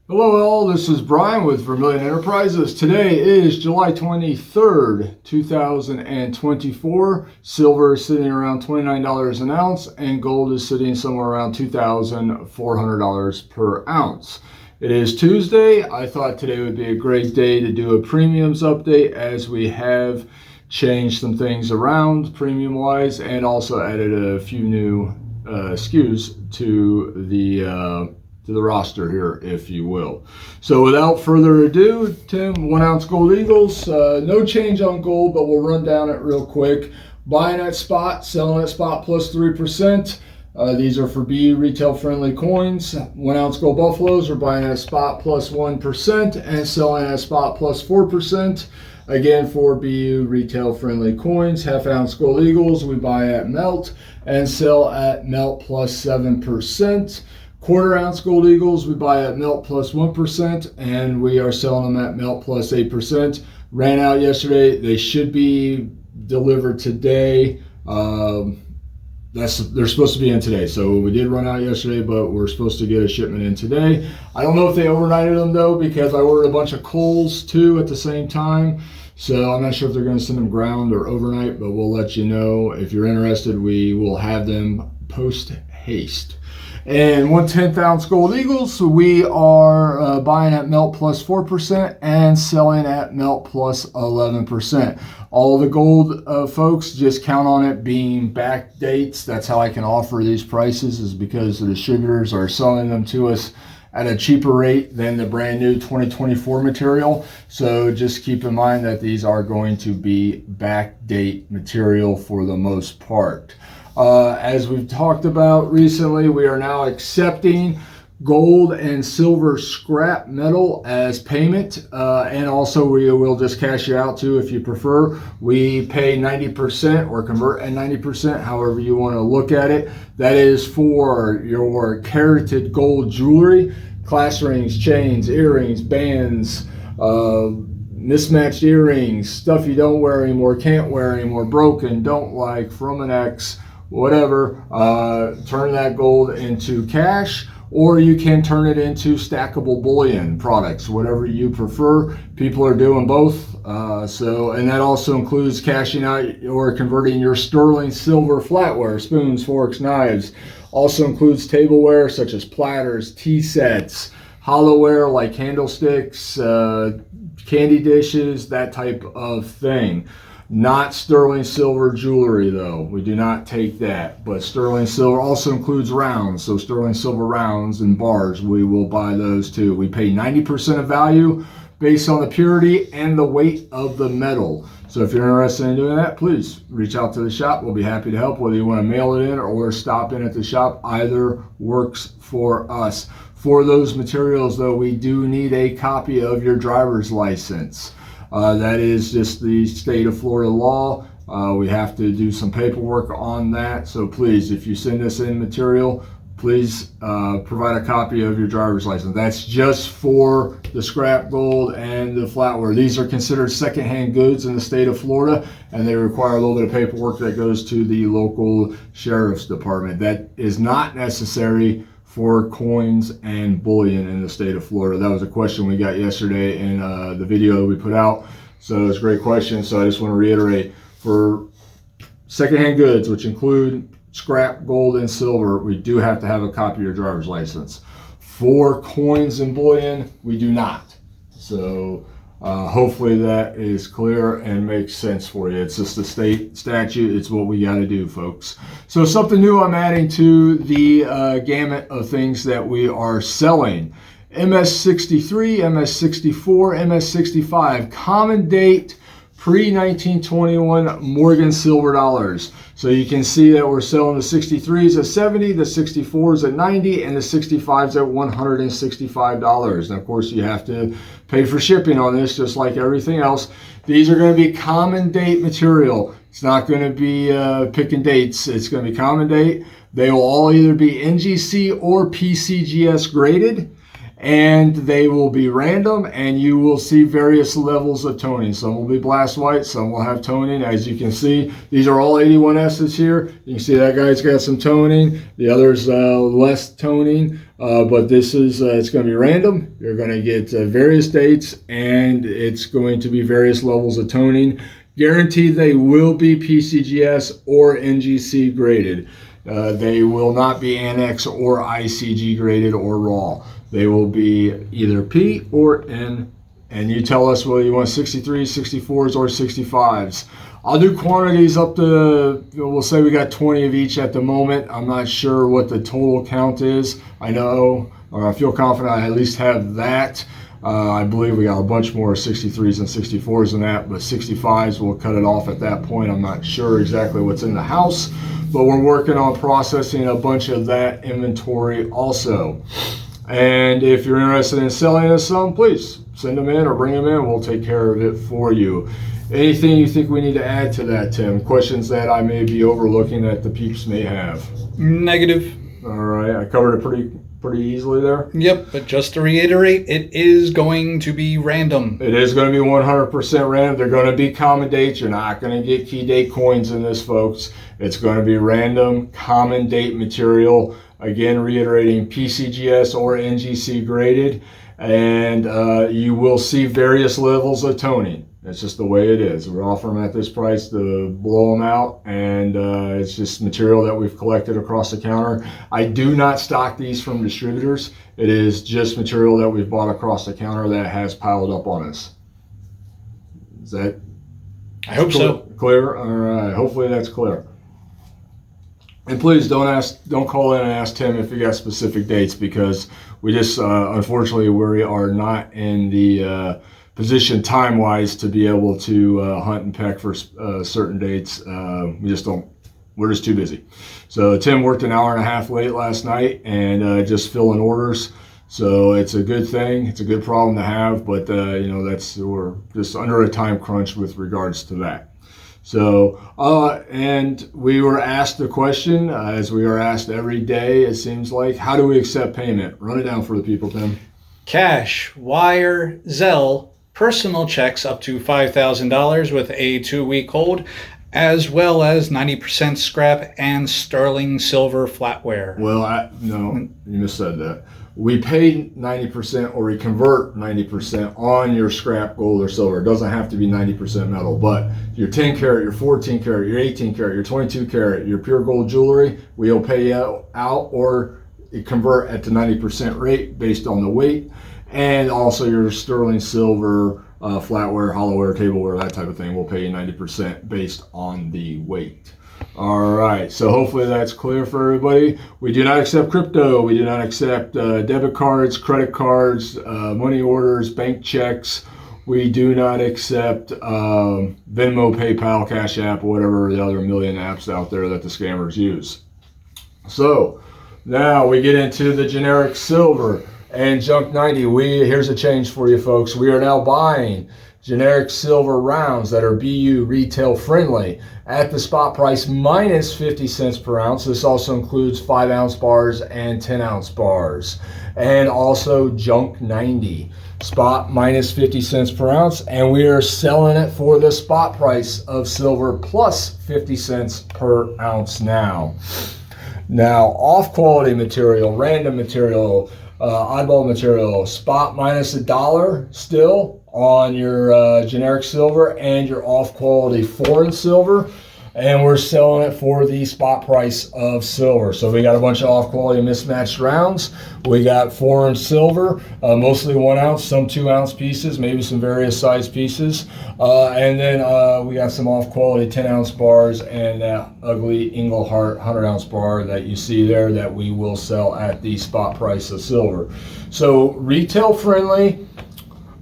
Hello all, this is Brian with Vermillion Enterprises. Today is July 23rd, 2024. Silver is sitting around $29 an ounce and gold is sitting somewhere around $2,400 per ounce. It is Tuesday. I thought today would be a great day to do a premiums update as we have changed some things around premium wise and also added a few new SKUs to the roster here, if you will. So without further ado, Tim, 1 ounce gold eagles, no change on gold, but we'll run down it real quick. Buying at spot, selling at spot plus 3%. These are for BU retail friendly coins. 1 ounce gold buffaloes are buying at spot plus 1% and selling at spot plus 4%. Again, for BU retail friendly coins, half ounce gold eagles we buy at melt and sell at melt plus 7%. Quarter ounce gold eagles we buy at melt plus 1% and we are selling them at melt plus 8%. Ran out yesterday. They should be delivered today. They're supposed to be in today. So we did run out yesterday, but we're supposed to get a shipment in today. I don't know if they overnighted them though, because I ordered a bunch of coals too at the same time. So I'm not sure if they're going to send them ground or overnight, but we'll let you know. If you're interested, we will have them post haste. And 1/10 ounce gold eagles, we are buying at melt plus 4% and selling at melt plus 11%. All the gold folks, just count on it being back dates. That's how I can offer these prices, is because the distributors are selling them to us at a cheaper rate than the brand new 2024 material. So just keep in mind that these are going to be back date material for the most part. As we've talked about recently, we are now accepting gold and silver scrap metal as payment, and also we will just cash you out too if you prefer. We pay 90% or convert at 90%, however you want to look at it. That is for your carated gold jewelry, class rings, chains, earrings, bands, mismatched earrings, stuff you don't wear anymore, can't wear anymore, broken, don't like, from an ex, whatever. Turn that gold into cash, or you can turn it into stackable bullion products, whatever you prefer. People are doing both. And that also includes cashing out or converting your sterling silver flatware, spoons, forks, knives. Also includes tableware such as platters, tea sets, hollowware like candlesticks, candy dishes, that type of thing. Not sterling silver jewelry though. We do not take that. But sterling silver also includes rounds. So sterling silver rounds and bars, we will buy those too. We pay 90% of value based on the purity and the weight of the metal. So if you're interested in doing that, please reach out to the shop. We'll be happy to help, whether you want to mail it in or stop in at the shop. Either works for us. For those materials though, we do need a copy of your driver's license. That is just the state of Florida law. We have to do some paperwork on that. So please, if you send us in material, please provide a copy of your driver's license. That's just for the scrap gold and the flatware. These are considered secondhand goods in the state of Florida, and they require a little bit of paperwork that goes to the local sheriff's department. That is not necessary for coins and bullion in the state of Florida. That was a question we got yesterday in the video that we put out. So it's a great question. So I just want to reiterate, for secondhand goods, which include scrap gold and silver, we do have to have a copy of your driver's license. For coins and bullion, we do not. So hopefully that is clear and makes sense for you. It's just a state statute. It's what we got to do, folks. So something new I'm adding to the gamut of things that we are selling. MS63, MS64, MS65, common date pre-1921 Morgan silver dollars. So you can see that we're selling the 63s at 70, the 64s at 90, and the 65s at $165. And of course, you have to pay for shipping on this, just like everything else. These are going to be common date material. It's not going to be picking dates. It's going to be common date. They will all either be NGC or PCGS graded. and they will be random, and you will see various levels of toning. Some will be blast white, some will have toning. As you can see, these are all 81S's here. You can see that guy's got some toning, the other's less toning, but this is it's going to be random. You're going to get various dates, and it's going to be various levels of toning. Guaranteed they will be PCGS or NGC graded. They will not be Annex or ICG graded or raw. They will be either P or N, and you tell us whether you want 63s, 64s, or 65s. I'll do quantities up to, we'll say we got 20 of each at the moment. I'm not sure what the total count is. I know, or I feel confident I at least have that. I believe we got a bunch more 63s and 64s than that, but 65s, we'll cut it off at that point. I'm not sure exactly what's in the house, but we're working on processing a bunch of that inventory also. And if you're interested in selling us some, please send them in or bring them in. We'll take care of it for you. Anything you think we need to add to that, Tim? Questions that I may be overlooking that the peeps may have? Negative. All right, I covered it pretty easily there. Yep, but just to reiterate, it is going to be random. It is going to be 100% random. They're going to be common dates. You're not going to get key date coins in this, folks. It's going to be random common date material. Again, reiterating, PCGS or NGC graded, and you will see various levels of toning. That's just the way it is. We're offering them at this price to blow them out, and it's just material that we've collected across the counter. I do not stock these from distributors. It is just material that we've bought across the counter that has piled up on us. Is that? I hope so. Clear? All right. Hopefully that's clear. And please don't call in and ask Tim if you got specific dates, because we just, unfortunately, we are not in the position time-wise to be able to hunt and peck for certain dates. We just don't, we're just too busy. So Tim worked an hour and a half late last night and just filling orders. So it's a good thing. It's a good problem to have, but you know, we're just under a time crunch with regards to that. So, and we were asked the question, as we are asked every day, it seems like, how do we accept payment? Run it down for the people, Tim. Cash, wire, Zelle, personal checks up to $5,000 with a 2-week hold, as well as 90% scrap and sterling silver flatware. Well, no, you missaid that. We pay 90% or we convert 90% on your scrap gold or silver. It doesn't have to be 90% metal, but your 10 karat, your 14 karat, your 18 karat, your 22 karat, your pure gold jewelry, we'll pay you out or convert at the 90% rate based on the weight. And also your sterling silver, flatware, hollowware, tableware, that type of thing, we'll pay you 90% based on the weight. All right, so hopefully that's clear for everybody. We do not accept crypto. We do not accept debit cards, credit cards, money orders, bank checks. We do not accept Venmo, PayPal, Cash App, or whatever the other million apps out there that the scammers use. So now we get into the generic silver and junk 90. Here's a change for you folks. We are now buying generic silver rounds that are BU retail friendly at the spot price minus 50 cents per ounce. This also includes 5-ounce bars and 10-ounce bars, and also junk 90 spot minus 50 cents per ounce, and we are selling it for the spot price of silver plus 50 cents per ounce now. Now, off quality material, random material, oddball material, spot minus $1 still on your generic silver and your off quality foreign silver, and we're selling it for the spot price of silver. So we got a bunch of off quality mismatched rounds. We got foreign silver, mostly 1 ounce, some 2-ounce pieces, maybe some various size pieces, and then we got some off quality 10-ounce bars and that ugly Engelhart 100-ounce bar that you see there that we will sell at the spot price of silver. So retail friendly,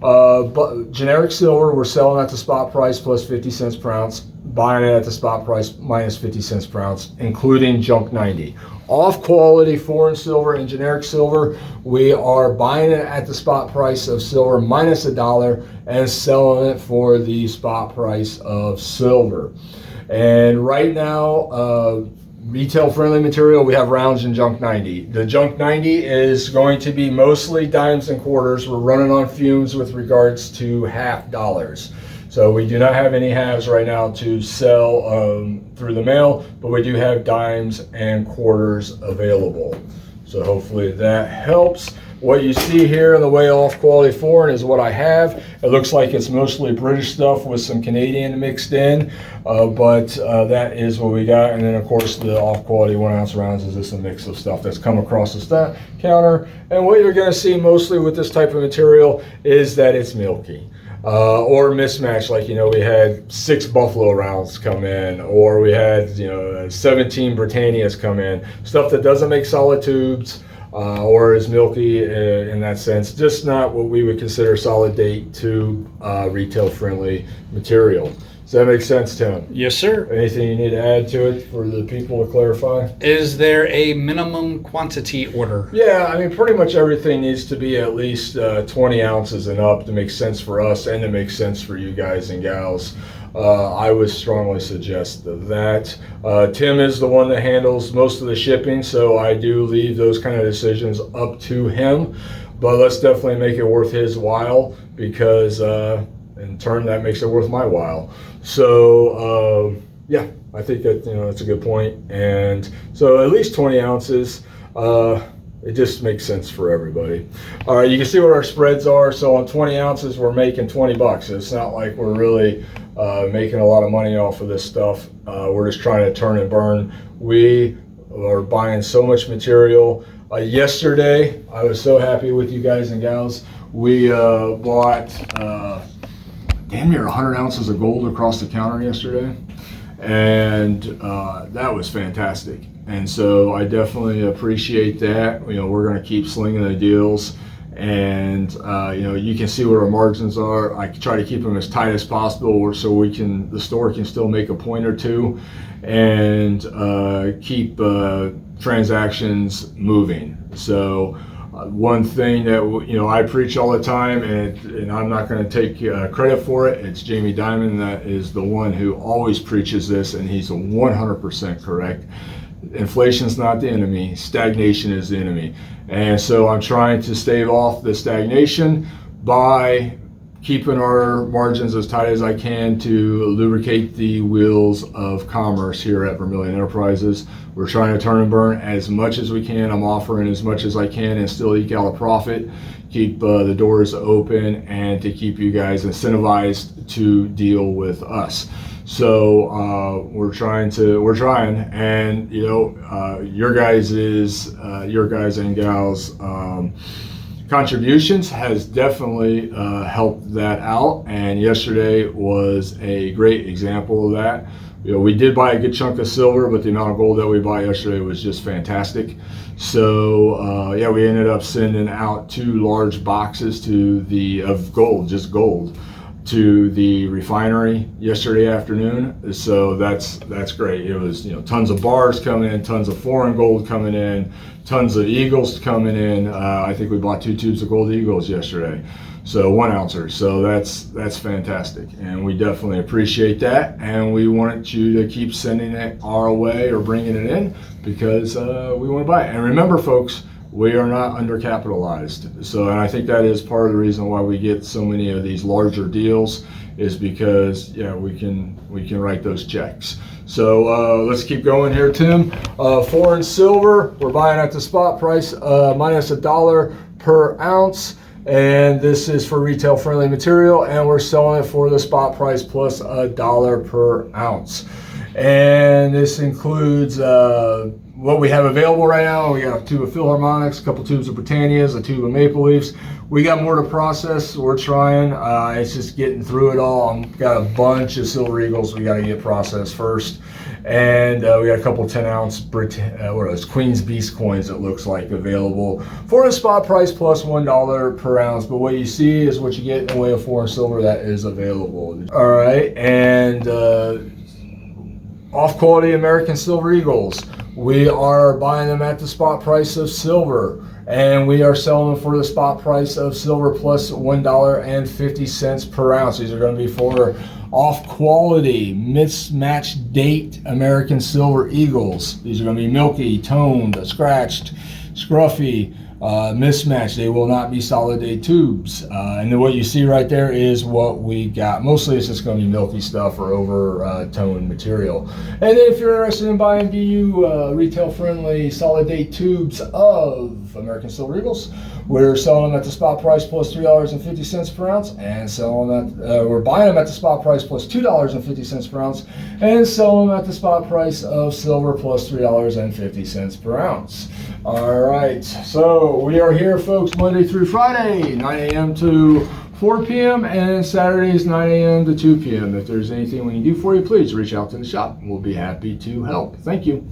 but generic silver we're selling at the spot price plus 50 cents per ounce, buying it at the spot price minus 50 cents per ounce, including junk 90. Off quality foreign silver and generic silver, we are buying it at the spot price of silver minus $1 and selling it for the spot price of silver. And right now, retail friendly material, we have rounds in junk 90. The junk 90 is going to be mostly dimes and quarters. We're running on fumes with regards to half dollars. So we do not have any halves right now to sell through the mail, but we do have dimes and quarters available. So hopefully that helps. What you see here in the way off quality foreign is what I have. It looks like it's mostly British stuff with some Canadian mixed in, but that is what we got. And then of course the off quality 1 ounce rounds is just a mix of stuff that's come across the counter. And what you're gonna see mostly with this type of material is that it's milky. Or mismatched, like, you know, we had 6 Buffalo rounds come in, or we had, you know, 17 Britannias come in. Stuff that doesn't make solid tubes, or is milky in that sense. Just not what we would consider solid date tube, retail friendly material. Does that make sense, Tim? Yes, sir. Anything you need to add to it for the people to clarify? Is there a minimum quantity order? Yeah, I mean, pretty much everything needs to be at least 20 ounces and up to make sense for us and to make sense for you guys and gals. I would strongly suggest that. Tim is the one that handles most of the shipping, so I do leave those kind of decisions up to him. But let's definitely make it worth his while, because in turn that makes it worth my while. So yeah, I think that, you know, that's a good point. And so at least 20 ounces. It just makes sense for everybody. All right, you can see what our spreads are. So on 20 ounces, we're making 20 bucks. It's not like we're really making a lot of money off of this stuff. We're just trying to turn and burn. We are buying so much material. Yesterday, I was so happy with you guys and gals. We bought damn near 100 ounces of gold across the counter yesterday. And that was fantastic. And so I definitely appreciate that. You know, we're going to keep slinging the deals, and you know, you can see what our margins are. I try to keep them as tight as possible, so the store can still make a point or two, and keep transactions moving. So one thing that, you know, I preach all the time, and I'm not going to take credit for it. It's Jamie Dimon that is the one who always preaches this, and he's 100% correct. Inflation's not the enemy, stagnation is the enemy. And so I'm trying to stave off the stagnation by keeping our margins as tight as I can to lubricate the wheels of commerce here at Vermillion Enterprises. We're trying to turn and burn as much as we can. I'm offering as much as I can and still eke out a profit, keep the doors open, and to keep you guys incentivized to deal with us. So we're trying, and you know, your guys and gals contributions has definitely helped that out, and yesterday was a great example of that. You know, we did buy a good chunk of silver, but the amount of gold that we bought yesterday was just fantastic. So yeah, we ended up sending out 2 large boxes of gold, just gold, to the refinery yesterday afternoon. So that's great. It was, you know, tons of bars coming in, tons of foreign gold coming in, tons of eagles coming in. I think we bought 2 tubes of gold eagles yesterday, so 1 ouncer. So that's fantastic, and we definitely appreciate that, and we want you to keep sending it our way or bringing it in, because we want to buy it. And remember, folks, we are not undercapitalized. So, and I think that is part of the reason why we get so many of these larger deals, is because, yeah, we can write those checks. So let's keep going here, Tim. Foreign silver, we're buying at the spot price, minus $1 per ounce. And this is for retail friendly material, and we're selling it for the spot price plus $1 per ounce. And this includes what we have available right now. We got a tube of Philharmonics, a couple tubes of Britannias, a tube of Maple Leafs. We got more to process. We're trying. It's just getting through it all. I've got a bunch of Silver Eagles we got to get processed first. And we got a couple 10-ounce Queen's Beast coins, it looks like, available for the spot price plus $1 per ounce. But what you see is what you get in the way of foreign silver that is available. All right, and off-quality American Silver Eagles. We are buying them at the spot price of silver. And we are selling them for the spot price of silver plus $1.50 per ounce. These are going to be for off quality, mismatched date American Silver Eagles. These are going to be milky, toned, scratched, scruffy, mismatched. They will not be solid date tubes. And then what you see right there is what we got. Mostly it's just going to be milky stuff or over toned material. And then if you're interested in buying BU retail friendly solid date tubes of American Silver Eagles, we're selling them at the spot price plus $3.50 per ounce, and selling them we're buying them at the spot price plus $2.50 per ounce, and selling them at the spot price of silver plus $3.50 per ounce. All right, so we are here, folks, Monday through Friday, 9 a.m. to 4 p.m. and Saturdays, 9 a.m. to 2 p.m. If there's anything we can do for you, please reach out to the shop. We'll be happy to help. Thank you.